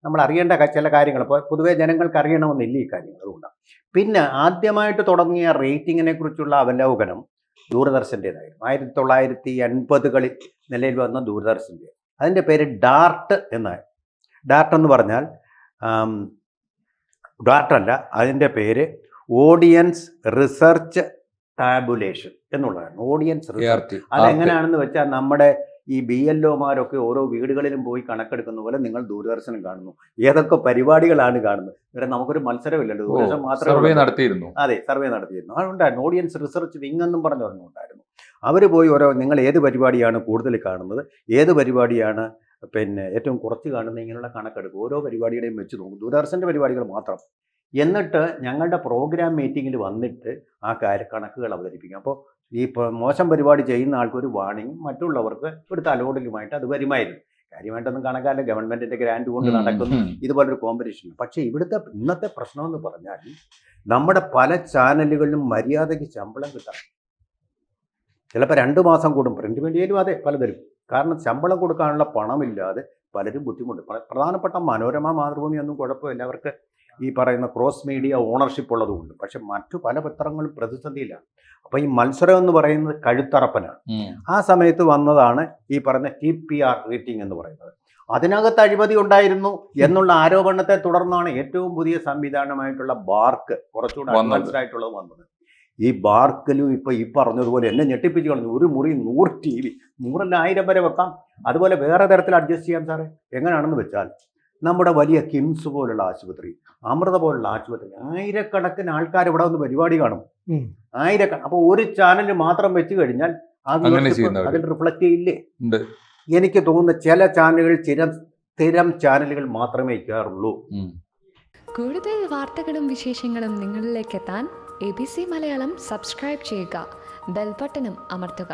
നമ്മൾ അറിയേണ്ട ചില കാര്യങ്ങൾ ഇപ്പോൾ പൊതുവേ ജനങ്ങൾക്ക് അറിയണമെന്നില്ല ഈ കാര്യങ്ങൾ. അതുകൊണ്ടാണ്. പിന്നെ ആദ്യമായിട്ട് തുടങ്ങിയ റേറ്റിങ്ങിനെ കുറിച്ചുള്ള അവലോകനം ദൂരദർശൻ്റേതായിരുന്നു. 1980കളിൽ നിലയിൽ വന്ന ദൂരദർശൻ്റെ. അതിൻ്റെ പേര് ഡാർട്ട് എന്നാണ്. ഡാർട്ട് എന്ന് പറഞ്ഞാൽ ഡാർട്ടല്ല, അതിൻ്റെ പേര് ഓഡിയൻസ് റിസർച്ച് ടാബുലേഷൻ എന്നുള്ളതാണ്. ഓഡിയൻസ് റിസർച്ച് അതെങ്ങനെയാണെന്ന് വെച്ചാൽ നമ്മുടെ ഈ BLOമാരൊക്കെ ഓരോ വീടുകളിലും പോയി കണക്കെടുക്കുന്ന പോലെ നിങ്ങൾ ദൂരദർശനം കാണുന്നു, ഏതൊക്കെ പരിപാടികളാണ് കാണുന്നത്. ഇവിടെ നമുക്കൊരു മത്സരമില്ലല്ലോ, ദൂരദർശനം മാത്രമേ നടത്തിയിരുന്നു. അതെ, സർവേ നടത്തിയിരുന്നു. അതുകൊണ്ടായിരുന്നു ഓഡിയൻസ് റിസർച്ച് വിങ് എന്നും പറഞ്ഞുണ്ടായിരുന്നു. അവർ പോയി നിങ്ങൾ ഏത് പരിപാടിയാണ് കൂടുതൽ കാണുന്നത്, ഏത് പരിപാടിയാണ് ഏറ്റവും കുറച്ച് കാണുന്നത്, ഇങ്ങനെയുള്ള കണക്കെടുക്കും. ഓരോ പരിപാടിയുടെയും വെച്ച് നോക്കും, ദൂരദർശൻ്റെ പരിപാടികൾ മാത്രം. എന്നിട്ട് ഞങ്ങളുടെ പ്രോഗ്രാം മീറ്റിങ്ങിൽ വന്നിട്ട് ആ കണക്കുകൾ അവതരിപ്പിക്കും. അപ്പോൾ ഈ മോശം പരിപാടി ചെയ്യുന്ന ആൾക്കൊരു വാണിംഗ്, മറ്റുള്ളവർക്ക് ഒരു തലോടലുമായിട്ട് അത് വരുമായിരുന്നു. കാര്യമായിട്ടൊന്നും കണക്കാല്ല, ഗവൺമെൻറ്റിൻ്റെ ഗ്രാൻഡ് കൊണ്ട് നടക്കുന്നു ഇതുപോലൊരു കോമ്പറ്റീഷൻ. പക്ഷേ ഇന്നത്തെ പ്രശ്നമെന്ന് പറഞ്ഞാൽ നമ്മുടെ പല ചാനലുകളിലും മര്യാദയ്ക്ക് ശമ്പളം കിട്ടാം. ചിലപ്പോൾ 2 മാസം കൂടും. പ്രിൻ്റ് മീഡിയയിലും അതെ, പലതരും. കാരണം ശമ്പളം കൊടുക്കാനുള്ള പണമില്ലാതെ പലരും ബുദ്ധിമുട്ട്. പ്രധാനപ്പെട്ട മനോരമ, മാതൃഭൂമി ഒന്നും കുഴപ്പമില്ല, അവർക്ക് ഈ പറയുന്ന ക്രോസ് മീഡിയ ഓണർഷിപ്പ് ഉള്ളതുകൊണ്ട്. പക്ഷെ മറ്റു പല പത്രങ്ങളും പ്രതിസന്ധിയിലാണ്. അപ്പോൾ ഈ മത്സരം എന്ന് പറയുന്നത് കഴുത്തറപ്പനാണ്. ആ സമയത്ത് വന്നതാണ് ഈ പറയുന്ന TPR റേറ്റിംഗ് എന്ന് പറയുന്നത്. അതിനകത്ത് അഴിമതി ഉണ്ടായിരുന്നു എന്നുള്ള ആരോപണത്തെ തുടർന്നാണ് ഏറ്റവും പുതിയ സംവിധാനമായിട്ടുള്ള ബാർക്ക്, കുറച്ചുകൂടെ അഡ്വാൻസ്ഡ് ആയിട്ടുള്ളത് വന്നത്. ഈ ബാർക്കിലും ഇപ്പോൾ ഈ പറഞ്ഞതുപോലെ എന്നെ ഞെട്ടിപ്പിച്ച് കളഞ്ഞു. ഒരു മുറി 100 TV, 100 അല്ല 1000 വരെ വെക്കാം. അതുപോലെ വേറെ തരത്തിൽ അഡ്ജസ്റ്റ് ചെയ്യാം സാറേ. എങ്ങനെയാണെന്ന് വെച്ചാൽ നമ്മുടെ വലിയ കിംസ് പോലുള്ള ആശുപത്രി, അമൃത പോലുള്ള ആശുപത്രി, ആയിരക്കണക്കിന് ആൾക്കാർ ഇവിടെ വന്ന് പരിപാടി കാണും. അപ്പോൾ ഒരു ചാനൽ മാത്രം വെച്ച് കഴിഞ്ഞാൽ അതിൽ റിഫ്ലക്റ്റ് ചെയ്യില്ലേ? എനിക്ക് തോന്നുന്ന ചില ചാനലുകൾ സ്ഥിരം ചാനലുകൾ മാത്രമേ കയറുള്ളൂ. കൂടുതൽ വാർത്തകളും വിശേഷങ്ങളും നിങ്ങളിലേക്ക് എത്താൻ ABC മലയാളം സബ്സ്ക്രൈബ് ചെയ്യുക, ബെൽ ബട്ടണും അമർത്തുക.